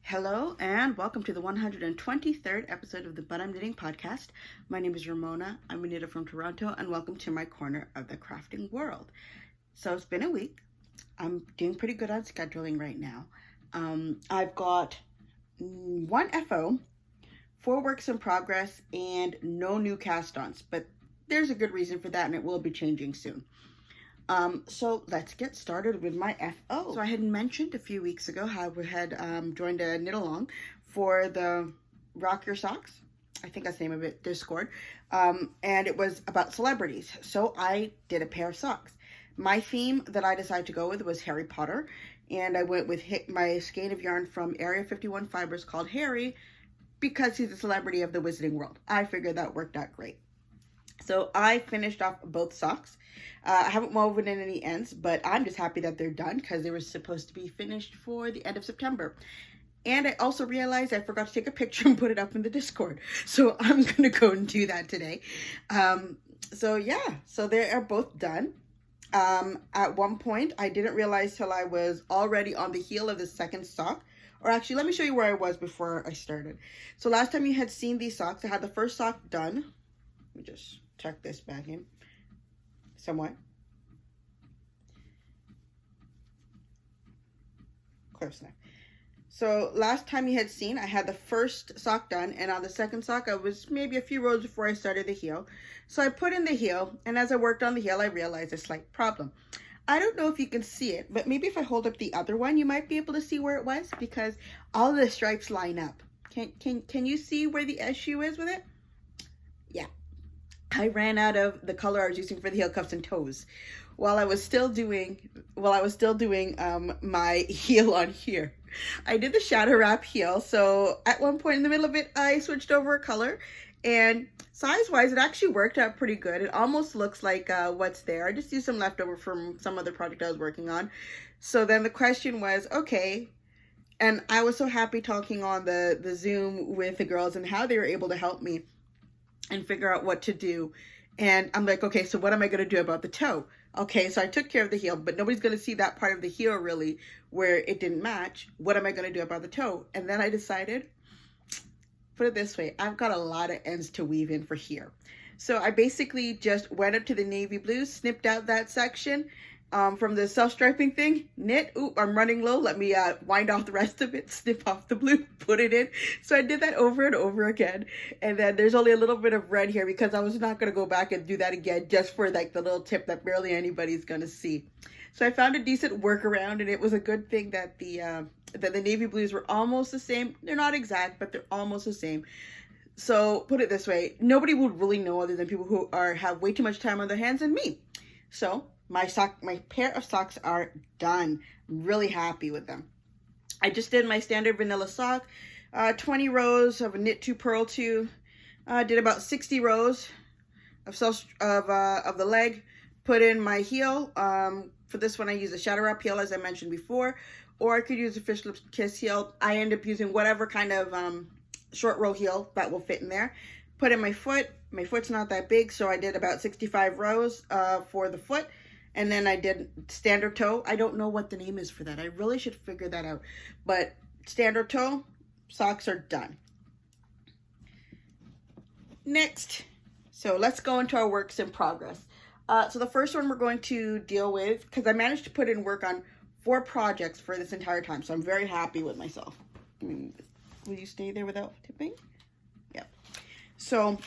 Hello and welcome to the 123rd episode of the But I'm Knitting podcast. My name is Ramona. I'm a knitter from Toronto and welcome to my corner of the crafting world. So it's been a week. I'm doing pretty good on scheduling right now. I've got 1 FO, 4 works in progress, and no new cast-ons. But there's a good reason for that and it will be changing soon. So let's get started with my FO. So I had mentioned a few weeks ago how we had joined a knit along for the Rock Your Socks, I think that's the name of it, Discord, and it was about celebrities. So I did a pair of socks. My theme that I decided to go with was Harry Potter, and I went with my skein of yarn from Area 51 Fibers called Harry because he's a celebrity of the Wizarding World. I figured that worked out great. So I finished off both socks. I haven't woven in any ends, but I'm just happy that they're done because they were supposed to be finished for the end of September. And I also realized I forgot to take a picture and put it up in the Discord. So I'm going to go and do that today. So they are both done. At one point, I didn't realize till I was already on the heel of the second sock. Or actually, let me show you where I was before I started. So last time you had seen these socks, I had the first sock done. Let me just tuck this back in somewhat. Close enough. So last time you had seen, I had the first sock done, and on the second sock, I was maybe a few rows before I started the heel. So I put in the heel, and as I worked on the heel, I realized a slight problem. I don't know if you can see it, but maybe if I hold up the other one, you might be able to see where it was, because all the stripes line up. Can you see where the issue is with it? Yeah. I ran out of the color I was using for the heel cuffs and toes while I was still doing my heel on here. I did the shadow wrap heel, so at one point in the middle of it, I switched over a color, and size-wise, it actually worked out pretty good. It almost looks like what's there. I just used some leftover from some other project I was working on. So then the question was, okay, and I was so happy talking on the Zoom with the girls and how they were able to help me and figure out what to do. And I'm like, okay, so what am I going to do about the toe? Okay, so I took care of the heel, but nobody's going to see that part of the heel really where it didn't match. What am I going to do about the toe? And then I decided, put it this way, I've got a lot of ends to weave in for here. So I basically just went up to the navy blue, snipped out that section from the self-striping thing, knit, oop, I'm running low, let me wind off the rest of it, snip off the blue, put it in. So I did that over and over again. And then there's only a little bit of red here because I was not going to go back and do that again just for like the little tip that barely anybody's going to see. So I found a decent workaround, and it was a good thing that the navy blues were almost the same. They're not exact, but they're almost the same. So put it this way, nobody would really know other than people who have way too much time on their hands and me. So my pair of socks are done. I'm really happy with them. I just did my standard vanilla sock, 20 rows of a knit 2 purl 2. Did about 60 rows of the leg. Put in my heel. For this one, I use a shadow wrap heel, as I mentioned before, or I could use a fish lips kiss heel. I end up using whatever kind of short row heel that will fit in there. Put in my foot. My foot's not that big, so I did about 65 rows for the foot. And then I did standard toe. I don't know what the name is for that. I really should figure that out. But standard toe, socks are done. Next, so let's go into our works in progress. So the first one we're going to deal with, because I managed to put in work on 4 projects for this entire time. So I'm very happy with myself. Will you stay there without tipping? Yeah. So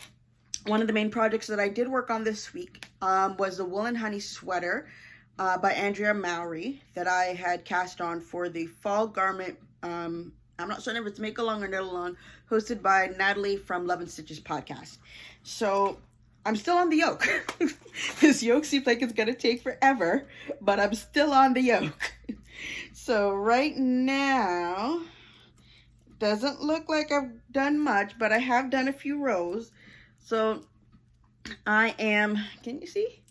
one of the main projects that I did work on this week was the Woolen Honey Sweater by Andrea Mowry that I had cast on for the fall garment. I'm not certain if it's Make Along or Knit Along, hosted by Natalie from Love and Stitches podcast. So I'm still on the yoke. This yoke seems like it's going to take forever, but I'm still on the yoke. So right now, doesn't look like I've done much, but I have done a few rows. So I am, can you see?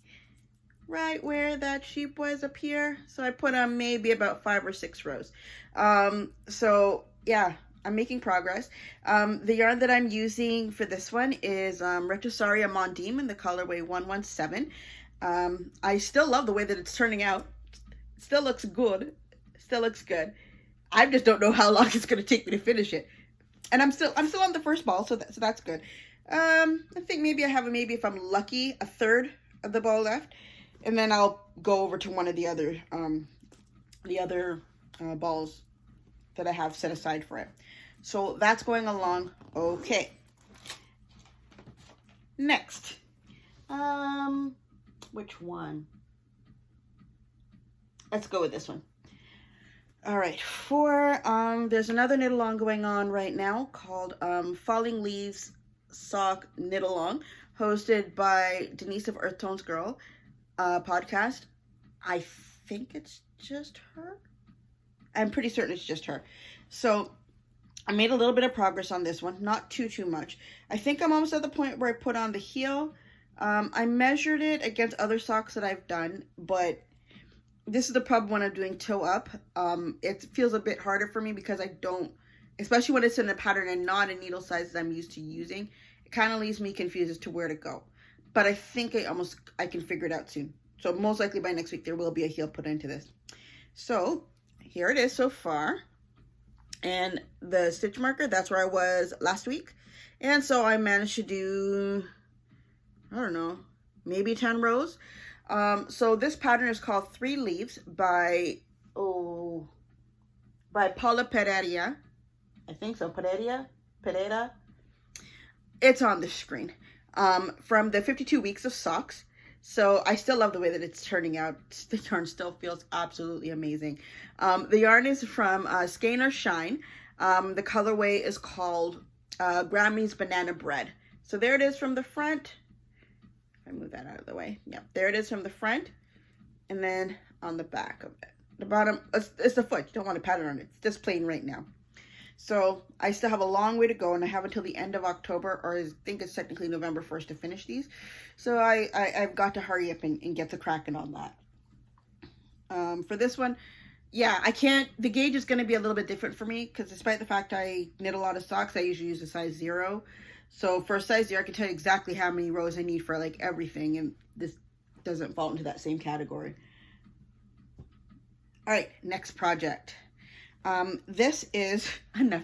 Right where that sheep was up here. So I put on maybe about 5 or 6 rows. So yeah, I'm making progress. The yarn that I'm using for this one is Retrosaria Mondim in the colorway 117. I still love the way that it's turning out. It still looks good. Still looks good. I just don't know how long it's going to take me to finish it. And I'm still on the first ball, so that's good. I think maybe I have if I'm lucky, a third of the ball left, and then I'll go over to one of the other balls that I have set aside for it. So that's going along okay. Next, which one? Let's go with this one. All right, there's another knit along going on right now called Falling Leaves Sock Knit Along, hosted by Denise of Earth Tones Girl podcast. I think it's just her. I'm pretty certain it's just her. So I made a little bit of progress on this one, not too much. I think I'm almost at the point where I put on the heel. I measured it against other socks that I've done, but this is the problem when I'm doing toe up. It feels a bit harder for me because I don't, especially when it's in a pattern and not a needle size that I'm used to using. It kind of leaves me confused as to where to go. But I think I can figure it out soon. So most likely by next week there will be a heel put into this. So here it is so far. And the stitch marker, that's where I was last week. And so I managed to do, I don't know, maybe 10 rows. So this pattern is called Three Leaves by Paula Pereira. I think so, Pereira. It's on the screen. From the 52 Weeks of Socks. So I still love the way that it's turning out. The yarn still feels absolutely amazing. The yarn is from Skein or Shine. The colorway is called Grammy's Banana Bread. So there it is from the front. I move that out of the way. Yeah, there it is from the front. And then on the back of it. The bottom, it's the foot. You don't want a pattern on it. It's just plain right now. So I still have a long way to go, and I have until the end of October, or I think it's technically November 1st to finish these. So I've got to hurry up and get the cracking on that. For this one, yeah, the gauge is going to be a little bit different for me, because despite the fact I knit a lot of socks, I usually use a size 0. So for a size 0, I can tell you exactly how many rows I need for like everything, and this doesn't fall into that same category. All right, next project. This is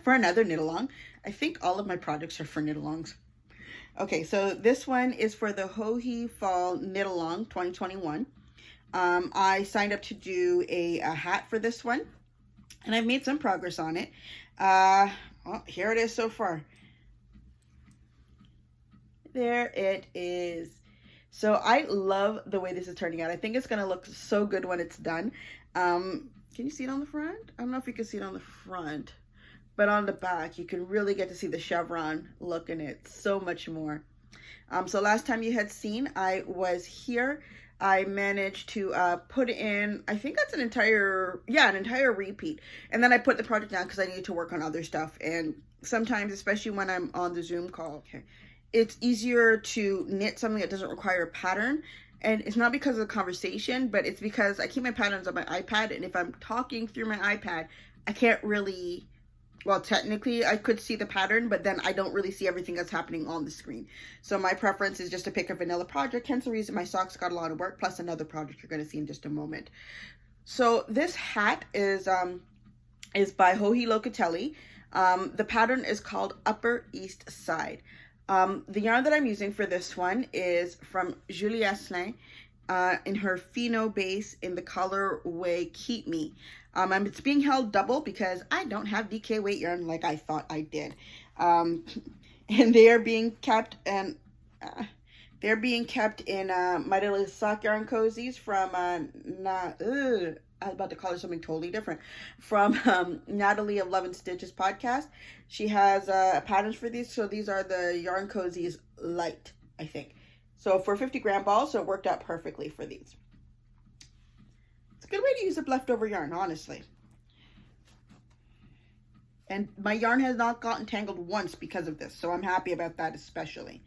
for another knit along. I think all of my projects are for knit alongs. Okay, so this one is for the Hohi Fall Knit Along 2021. I signed up to do a hat for this one, and I've made some progress on it. Well, here it is so far. There it is. So I love the way this is turning out. I think it's going to look so good when it's done. Can you see it on the front? I don't know if you can see it on the front, but on the back, you can really get to see the chevron look in it so much more. So last time you had seen, I was here. I managed to put in, I think that's an entire repeat. And then I put the project down because I needed to work on other stuff. And sometimes, especially when I'm on the Zoom call, it's easier to knit something that doesn't require a pattern. And it's not because of the conversation, but it's because I keep my patterns on my iPad. And if I'm talking through my iPad, I can't really, well, technically I could see the pattern, but then I don't really see everything that's happening on the screen. So my preference is just to pick a vanilla project. Hence the reason my socks got a lot of work, plus another project you're going to see in just a moment. So this hat is by Hohi Locatelli. The pattern is called Upper East Side. The yarn that I'm using for this one is from Julie Asselin in her Fino base in the colorway Keep Me. It's being held double because I don't have DK weight yarn like I thought I did. And they are being kept in my little sock yarn cozies from I was about to call her something totally different, from Natalie of Love and Stitches podcast. She has patterns for these, so these are the yarn cozies light, I think. So for 50-gram balls, so it worked out perfectly for these. It's a good way to use up leftover yarn, honestly. And my yarn has not gotten tangled once because of this, so I'm happy about that especially.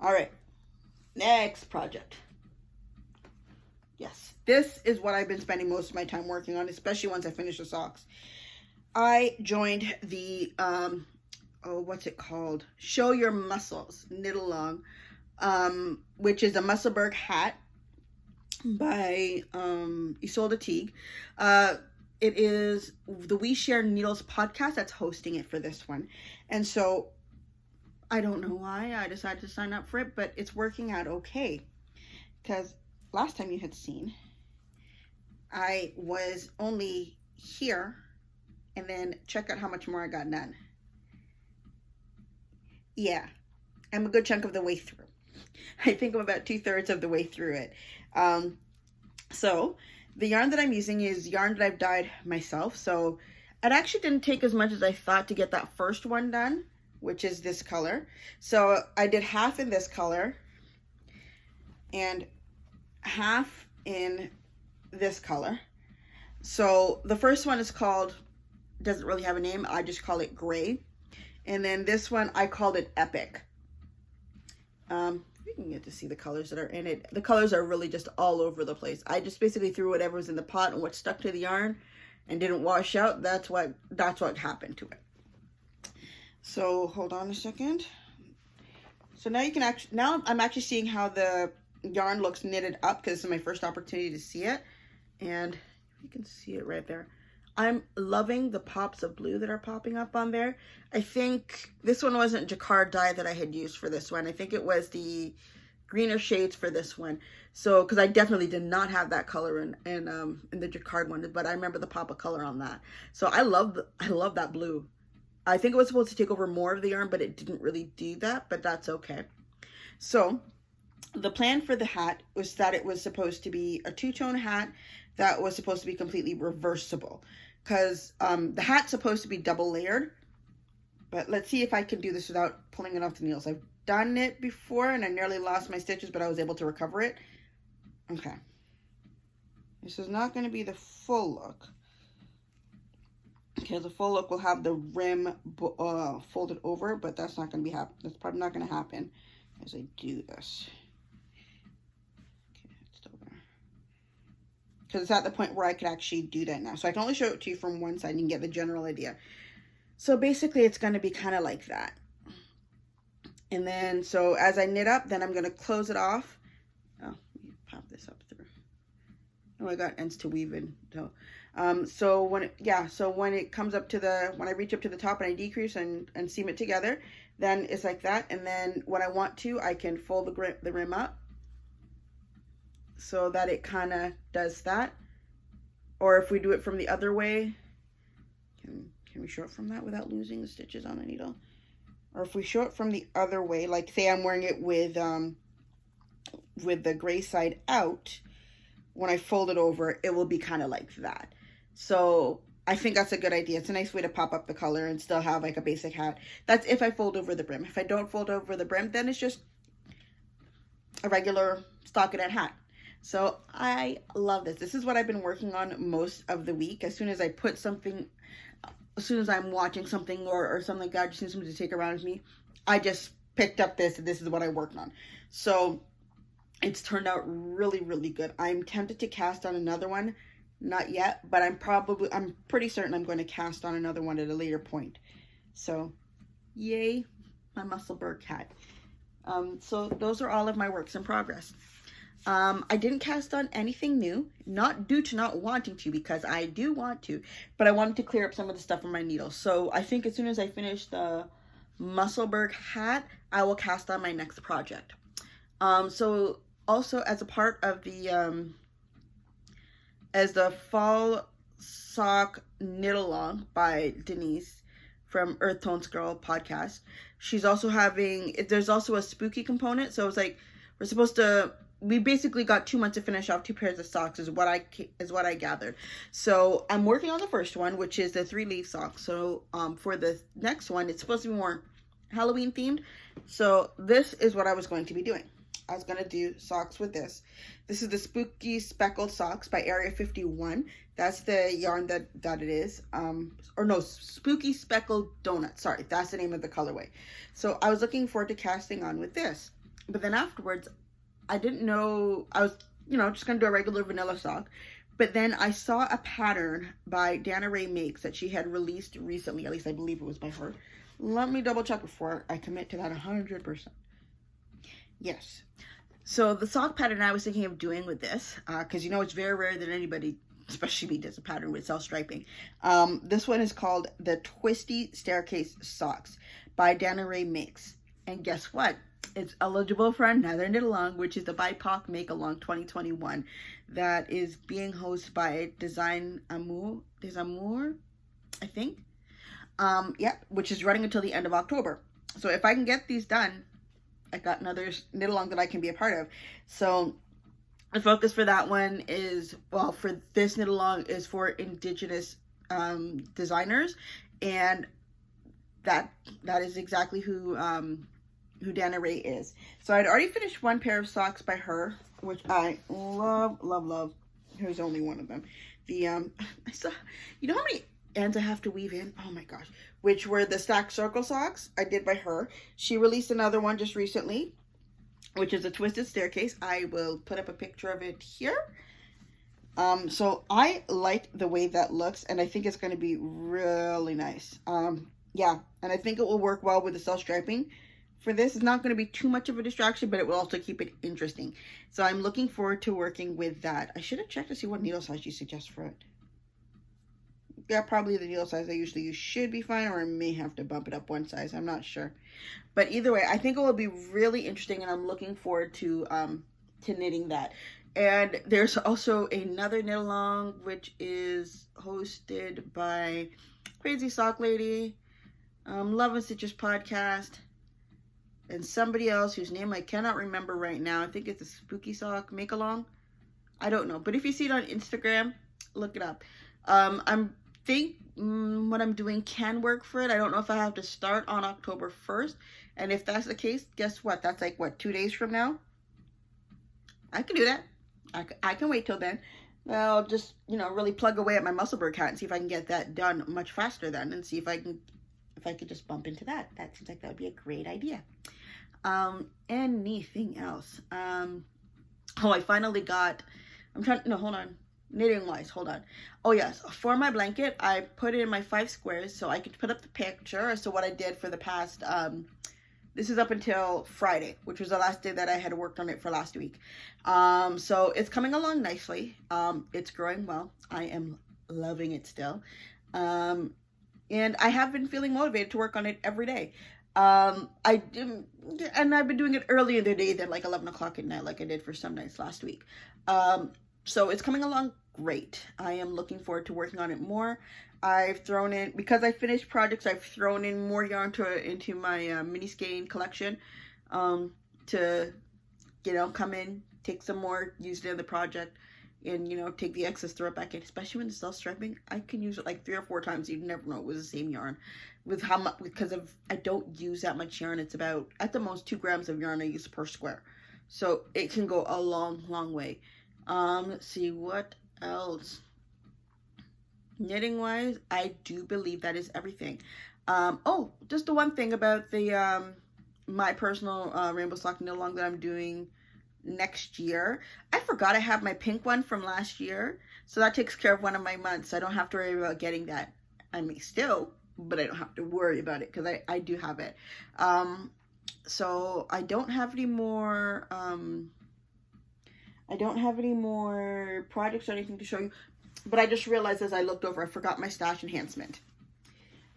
All right, next project. Yes, this is what I've been spending most of my time working on, especially once I finish the socks. I joined the, what's it called? Show Your Muscles Knit Along, which is a Musselburgh Hat by Isolde Teague. it is the We Share Needles podcast that's hosting it for this one. And so I don't know why I decided to sign up for it, but it's working out okay. Because last time you had seen, I was only here, and then check out how much more I got done. Yeah, I'm a good chunk of the way through. I think I'm about 2/3 of the way through it. So the yarn that I'm using is yarn that I've dyed myself. So it actually didn't take as much as I thought to get that first one done, which is this color. So I did half in this color and half in this color. So the first one is called, doesn't really have a name, I just call it Gray. And then this one, I called it Epic. You can get to see the colors that are in it. The colors are really just all over the place. I just basically threw whatever was in the pot and what stuck to the yarn and didn't wash out. That's what happened to it. So hold on a second. So now you can actually, now I'm actually seeing how the yarn looks knitted up, because this is my first opportunity to see it. And you can see it right there. I'm loving the pops of blue that are popping up on there. I think this one wasn't jacquard dye that I had used for this one. I think it was the greener shades for this one. So, because I definitely did not have that color in the jacquard one, but I remember the pop of color on that. So I love that blue. I think it was supposed to take over more of the yarn, but it didn't really do that, but that's okay. So the plan for the hat was that it was supposed to be a two-tone hat that was supposed to be completely reversible, because the hat's supposed to be double layered. But let's see if I can do this without pulling it off the needles. I've done it before and I nearly lost my stitches, but I was able to recover it. Okay. This is not going to be the full look. Okay, the full look will have the rim folded over, but that's not going to be that's probably not going to happen as I do this. Okay, it's still there. Because it's at the point where I could actually do that now. So I can only show it to you from one side and you can get the general idea. So basically it's going to be kind of like that. And then, so as I knit up, then I'm going to close it off. Oh, let me pop this up through. Oh, I got ends to weave in. So when it comes up to when I reach up to the top and I decrease and seam it together, then it's like that. And then when I want to, I can fold the rim up so that it kind of does that. Or if we do it from the other way, can we show it from that without losing the stitches on the needle? Or if we show it from the other way, like say I'm wearing it with the gray side out, when I fold it over, it will be kind of like that. So I think that's a good idea. It's a nice way to pop up the color and still have like a basic hat. That's if I fold over the brim. If I don't fold over the brim, then it's just a regular stockinette hat. So I love this. This is what I've been working on most of the week. As soon as I put something, as soon as I'm watching something or something like that, I just need something to take around with me, I just picked up this and this is what I worked on. So it's turned out really, really good. I'm tempted to cast on another one. Not yet, but I'm pretty certain I'm going to cast on another one at a later point. So yay, my Musselburgh Hat. So those are all of my works in progress. I didn't cast on anything new, not due to not wanting to, because I do want to, but I wanted to clear up some of the stuff on my needles. So I think as soon as I finish the Musselburgh Hat, I will cast on my next project. So also as a part of the as the fall sock knit along by Denise from Earth Tones Girl podcast, she's also having, there's also a spooky component. So it's like we basically got 2 months to finish off 2 pairs of socks is what I gathered. So I'm working on the first one, which is the 3-leaf sock. So for the next one, it's supposed to be more Halloween themed. So this is what I was going to be doing. I was going to do socks with this. This is the Spooky Speckled Socks by Area 51. That's the yarn that it is. Or no, Spooky Speckled Donut. Sorry, that's the name of the colorway. So I was looking forward to casting on with this. But then afterwards, I didn't know, I was, just going to do a regular vanilla sock. But then I saw a pattern by Raymix that she had released recently. At least I believe it was by her. Let me double check before I commit to that 100%. Yes. So the sock pattern I was thinking of doing with this, because it's very rare that anybody especially me does a pattern with self-striping. This one is called the Twisty Staircase Socks by Raymix. And guess what? It's eligible for another knit along, which is the BIPOC Make Along 2021 that is being hosted by Design Amour, I think. Yeah, which is running until the end of October. So if I can get these done, I got another knit along that I can be a part of. So the focus for that one is, well, for this knit along is for Indigenous designers, and that is exactly who Dana Ray is. So I'd already finished one pair of socks by her, which I love. Here's only one of them. The I saw, you know how many ends I have to weave in? Oh my gosh. Which were the stacked circle socks I did by her. She released another one just recently, which is a twisted staircase. I will put up a picture of it here. So I like the way that looks, and I think it's going to be really nice. Yeah, and I think it will work well with the self-striping. For this, it's not going to be too much of a distraction, but it will also keep it interesting. So I'm looking forward to working with that. I should have checked to see what needle size you suggest for it. Yeah, probably the needle size I usually use should be fine, or I may have to bump it up one size. I'm not sure. But either way, I think it will be really interesting, and I'm looking forward to knitting that. And there's also another knit along, which is hosted by Crazy Sock Lady, Love and Stitches podcast, and somebody else whose name I cannot remember right now. I think it's a Spooky Sock Make Along. I don't know, but if you see it on Instagram, look it up. I'm think what I'm doing can work for it. I don't know if I have to start on October 1st, and if that's the case, guess what? That's like, what, 2 days from now? I can do that. I can wait till then. I'll just, you know, really plug away at my Musselburgh Hat and see if I can get that done much faster then, and see if I could just bump into that. That seems like that would be a great idea. Anything else? Oh, I finally got, hold on. Knitting wise, hold on. Oh yes, for my blanket, I put it in my 5 squares so I could put up the picture. So what I did for the past, this is up until Friday, which was the last day that I had worked on it for last week. So it's coming along nicely. It's growing well. I am loving it still. And I have been feeling motivated to work on it every day. And I've been doing it early in the day than like 11 o'clock at night, like I did for some nights last week. So it's coming along great. I am looking forward to working on it more. I've thrown in, because I finished projects, I've thrown in more yarn into my mini skein collection to, you know, come in, take some more, use it in the project, and, you know, take the excess, throw it back in. Especially when it's self-striping, I can use it like 3 or 4 times. You'd never know it was the same yarn. With how much, because I don't use that much yarn. It's about, at the most, 2 grams of yarn I use per square. So it can go a long way. Let's see, what else? Knitting wise, I do believe that is everything. Oh, just the one thing about the my personal rainbow sock knit along that I'm doing next year. I forgot I have my pink one from last year, so that takes care of one of my months. So I don't have to worry about getting that. I may still, but I don't have to worry about it because I do have it. So I don't have any more projects or anything to show you, but I just realized as I looked over, I forgot my stash enhancement.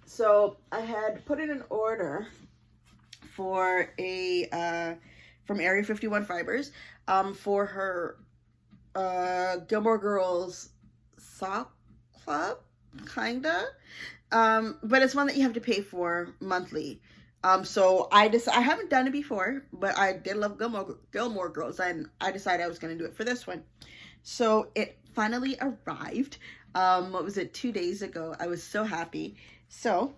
So I had put in an order for a, from Area 51 Fibers, for her Gilmore Girls sock club, kinda. But it's one that you have to pay for monthly. So I haven't done it before, but I did love Gilmore Girls, and I decided I was going to do it for this one. So it finally arrived. What was it, 2 days ago? I was so happy. So,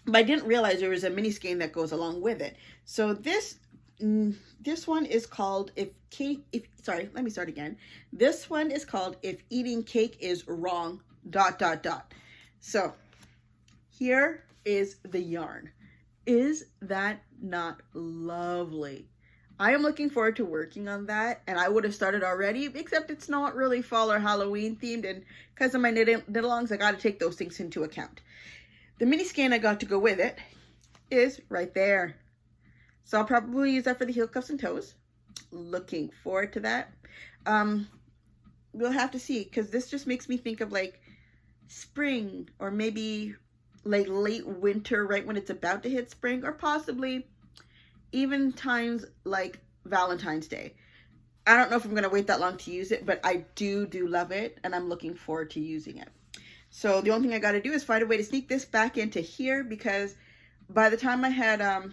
but I didn't realize there was a mini skein that goes along with it. So this one is called let me start again. This one is called If Eating Cake Is Wrong, ... So here is the yarn. Is that not lovely? I am looking forward to working on that, and I would have started already, except it's not really fall or Halloween themed, and because of my knit-alongs, I got to take those things into account. The mini skein I got to go with it is right there. So I'll probably use that for the heel cuffs and toes. Looking forward to that. we'll have to see, because this just makes me think of like spring, or maybe like late winter, right when it's about to hit spring, or possibly even times like Valentine's Day. I don't know if I'm going to wait that long to use it, but I do love it, and I'm looking forward to using it. So the only thing I got to do is find a way to sneak this back into here, because by the time I had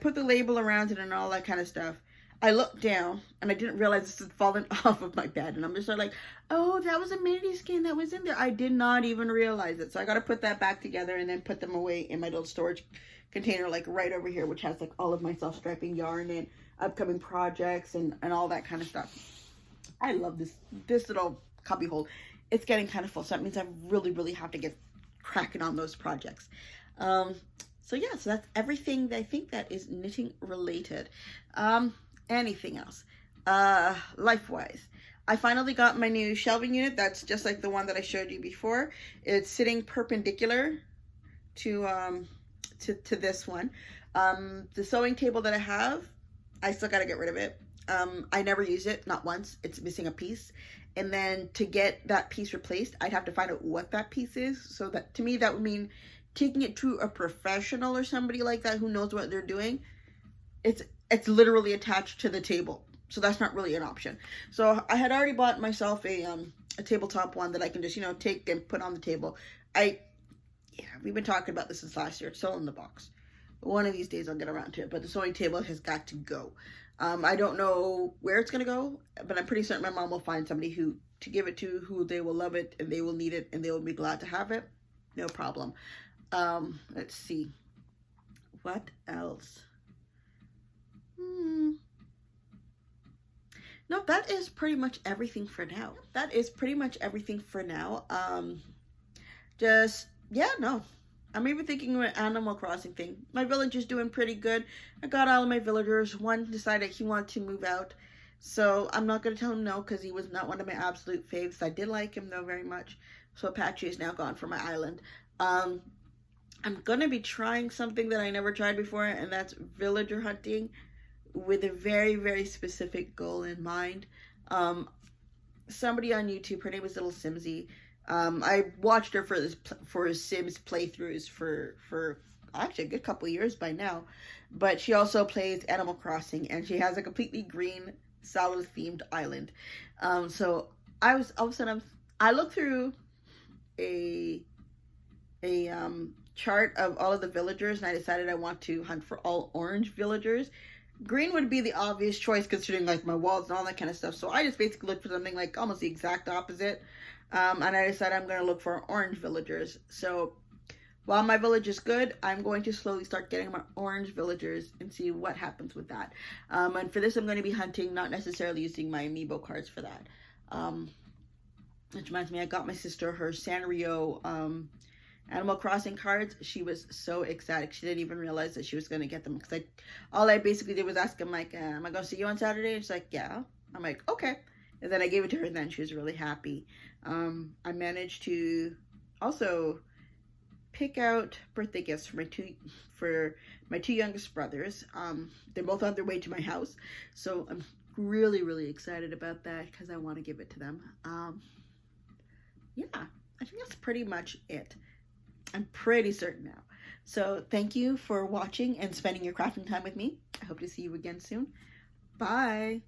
put the label around it and all that kind of stuff, I looked down and I didn't realize this had fallen off of my bed, and I'm just like, oh, that was a mini skein that was in there. I did not even realize it. So I got to put that back together and then put them away in my little storage container, like right over here, which has like all of my self-striping yarn and upcoming projects and all that kind of stuff. I love this little cubby hole. It's getting kind of full, so that means I really have to get cracking on those projects. So yeah, so that's everything that I think that is knitting related. Anything else? Life-wise, I finally got my new shelving unit. That's just like the one that I showed you before. It's sitting perpendicular to this one. The sewing table that I have, I still got to get rid of it. I never use it, not once. It's missing a piece. And then to get that piece replaced, I'd have to find out what that piece is. So that, to me, that would mean taking it to a professional or somebody like that who knows what they're doing. It's literally attached to the table. So that's not really an option. So I had already bought myself a tabletop one that I can just, you know, take and put on the table. We've been talking about this since last year. It's still in the box. One of these days I'll get around to it, but the sewing table has got to go. I don't know where it's going to go, but I'm pretty certain my mom will find somebody to give it to, who they will love it and they will need it and they will be glad to have it. No problem. Let's see. What else? No, that is pretty much everything for now. I'm even thinking of an Animal Crossing thing. My village is doing pretty good. I got all of my villagers. One decided he wanted to move out. So I'm not going to tell him no, because he was not one of my absolute faves. I did like him, though, very much. So Apache is now gone from my island. I'm going to be trying something that I never tried before, and that's villager hunting with a very specific goal in mind. Somebody on YouTube, her name was Little Simsy. I watched her for Sims playthroughs for actually a good couple of years by now, but she also plays Animal Crossing, and she has a completely green salad themed island. So I was all of a sudden I looked through a chart of all of the villagers, and I decided I want to hunt for all orange villagers. Green would be the obvious choice considering like my walls and all that kind of stuff. So I just basically looked for something like almost the exact opposite. And I decided I'm going to look for orange villagers. So while my village is good, I'm going to slowly start getting my orange villagers and see what happens with that. And for this, I'm going to be hunting, not necessarily using my amiibo cards for that. Which reminds me, I got my sister her Sanrio Animal Crossing cards. She was so ecstatic. She didn't even realize that she was going to get them. Because all I basically did was ask him, like, am I going to see you on Saturday? And she's like, yeah. I'm like, okay. And then I gave it to her, and then she was really happy. I managed to also pick out birthday gifts for my two youngest brothers. They're both on their way to my house. So I'm really excited about that because I want to give it to them. Yeah, I think that's pretty much it. I'm pretty certain now. So thank you for watching and spending your crafting time with me. I hope to see you again soon. Bye.